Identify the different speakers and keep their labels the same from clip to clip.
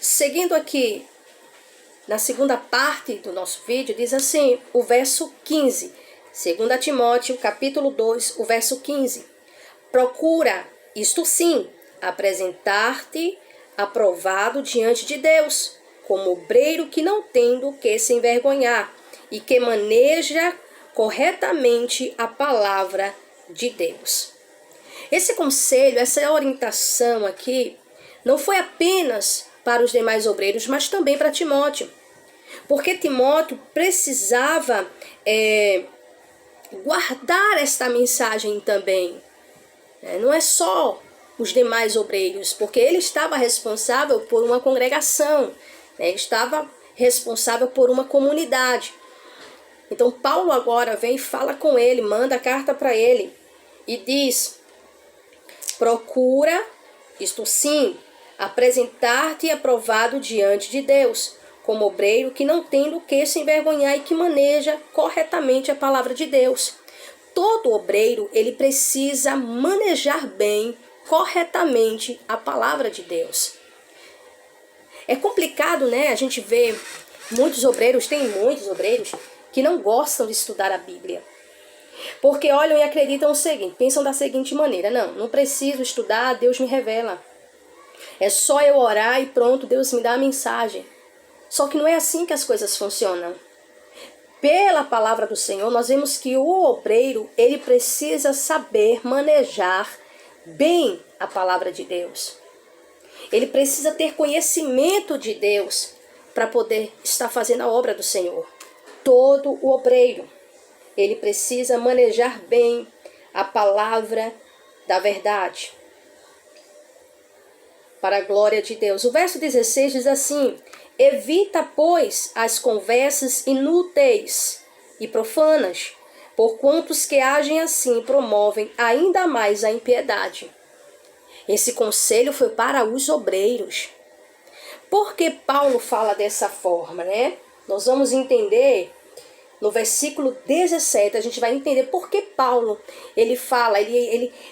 Speaker 1: Seguindo aqui, na segunda parte do nosso vídeo, diz assim, o verso 15. 2 Timóteo, capítulo 2, o verso 15. Procura, isto sim, apresentar-te aprovado diante de Deus, como obreiro que não tem do que se envergonhar e que maneja corretamente a palavra de Deus. Esse conselho, essa orientação aqui, não foi apenas para os demais obreiros, mas também para Timóteo. Porque Timóteo precisava guardar esta mensagem também. Não é só os demais obreiros, porque ele estava responsável por uma congregação, ele estava responsável por uma comunidade. Então Paulo agora vem e fala com ele, manda a carta para ele e diz: procura, isto sim, apresentar-te aprovado diante de Deus, como obreiro que não tem do que se envergonhar e que maneja corretamente a palavra de Deus. Todo obreiro, ele precisa manejar bem, corretamente a palavra de Deus. É complicado, né? A gente vê muitos obreiros que não gostam de estudar a Bíblia. Porque olham e acreditam o seguinte, pensam da seguinte maneira: não preciso estudar, Deus me revela. É só eu orar e pronto, Deus me dá a mensagem. Só que não é assim que as coisas funcionam. Pela palavra do Senhor, nós vemos que o obreiro, ele precisa saber manejar bem a palavra de Deus. Ele precisa ter conhecimento de Deus para poder estar fazendo a obra do Senhor. Todo o obreiro, ele precisa manejar bem a palavra da verdade, para a glória de Deus. O verso 16 diz assim: evita, pois, as conversas inúteis e profanas, porquanto os que agem assim promovem ainda mais a impiedade. Esse conselho foi para os obreiros. Por que Paulo fala dessa forma, né? Nós vamos entender no versículo 17, a gente vai entender por que Paulo, ele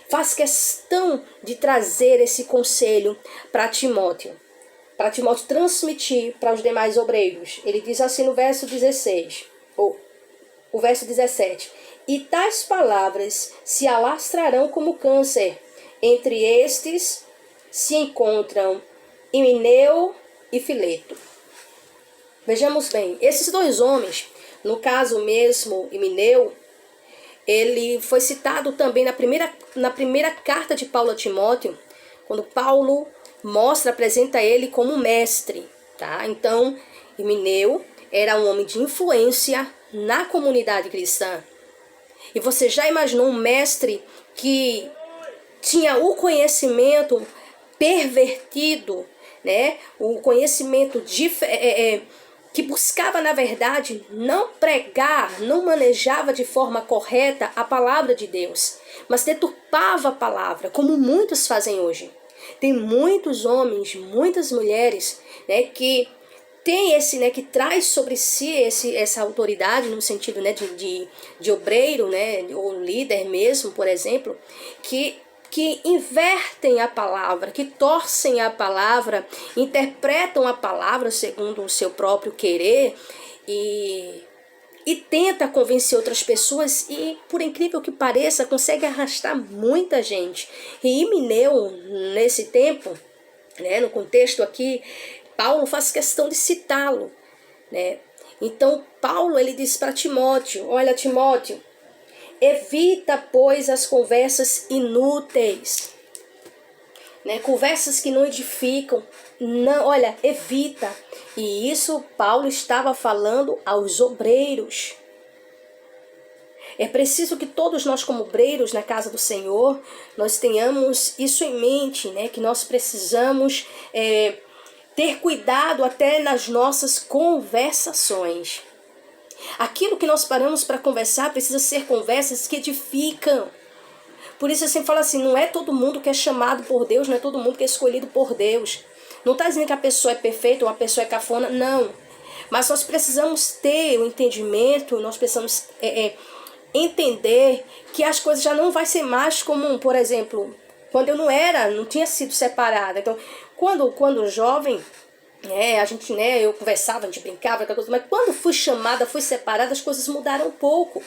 Speaker 1: faz questão de trazer esse conselho para Timóteo transmitir para os demais obreiros. Ele diz assim no verso 16, ou o verso 17: e tais palavras se alastrarão como câncer. Entre estes se encontram Himeneu e Fileto. Vejamos bem, esses dois homens, no caso mesmo, Himeneu, ele foi citado também na primeira carta de Paulo a Timóteo, quando Paulo apresenta ele como mestre, tá? Então, Himeneu era um homem de influência na comunidade cristã. E você já imaginou um mestre que tinha o conhecimento pervertido, né? O conhecimento que buscava, na verdade, não pregar, não manejava de forma correta a palavra de Deus, mas deturpava a palavra, como muitos fazem hoje. Tem muitos homens, muitas mulheres, né, que tem que traz sobre si essa autoridade, no sentido, né, de obreiro, né, ou líder mesmo, por exemplo, que invertem a palavra, que torcem a palavra, interpretam a palavra segundo o seu próprio querer e tenta convencer outras pessoas e, por incrível que pareça, consegue arrastar muita gente. E Himeneu, nesse tempo, né, no contexto aqui, Paulo faz questão de citá-lo, né? Então, Paulo, ele diz para Timóteo: olha, Timóteo, evita, pois, as conversas inúteis, né? Conversas que não edificam. Não, olha, evita. E isso Paulo estava falando aos obreiros. É preciso que todos nós, como obreiros na casa do Senhor, nós tenhamos isso em mente, né? Que nós precisamos ter cuidado até nas nossas conversações. Aquilo que nós paramos para conversar precisa ser conversas que edificam. Por isso eu sempre falo assim, não é todo mundo que é chamado por Deus, não é todo mundo que é escolhido por Deus. Não está dizendo que a pessoa é perfeita ou a pessoa é cafona, não. Mas nós precisamos ter o entendimento, nós precisamos entender que as coisas já não vai ser mais comum. Por exemplo, quando eu não tinha sido separada. Então, quando jovem, A gente, eu conversava, a gente brincava, aquela coisa, mas quando fui chamada, fui separada, as coisas mudaram um pouco.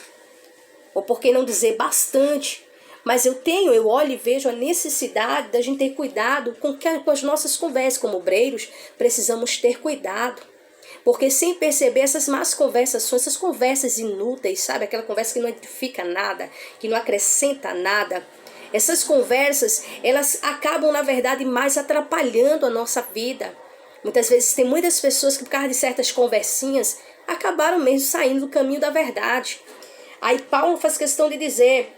Speaker 1: Ou por que não dizer bastante. Mas eu olho e vejo a necessidade da gente ter cuidado com as nossas conversas. Como obreiros, precisamos ter cuidado. Porque sem perceber essas más conversações, essas conversas inúteis, sabe? Aquela conversa que não edifica nada, que não acrescenta nada. Essas conversas, elas acabam, na verdade, mais atrapalhando a nossa vida. Muitas vezes tem muitas pessoas que, por causa de certas conversinhas, acabaram mesmo saindo do caminho da verdade. Aí Paulo faz questão de dizer,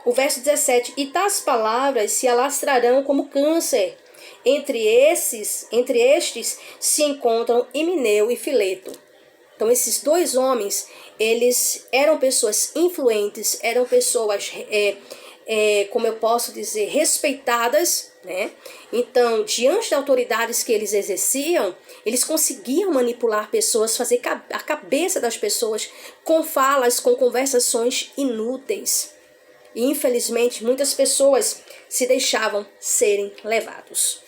Speaker 1: o verso 17, e tais palavras se alastrarão como câncer. Entre estes se encontram Himeneu e Fileto. Então esses dois homens, eles eram pessoas influentes, eram pessoas, como eu posso dizer, respeitadas, né? Então, diante das autoridades que eles exerciam, eles conseguiam manipular pessoas, fazer a cabeça das pessoas com falas, com conversações inúteis. E infelizmente muitas pessoas se deixavam serem levados.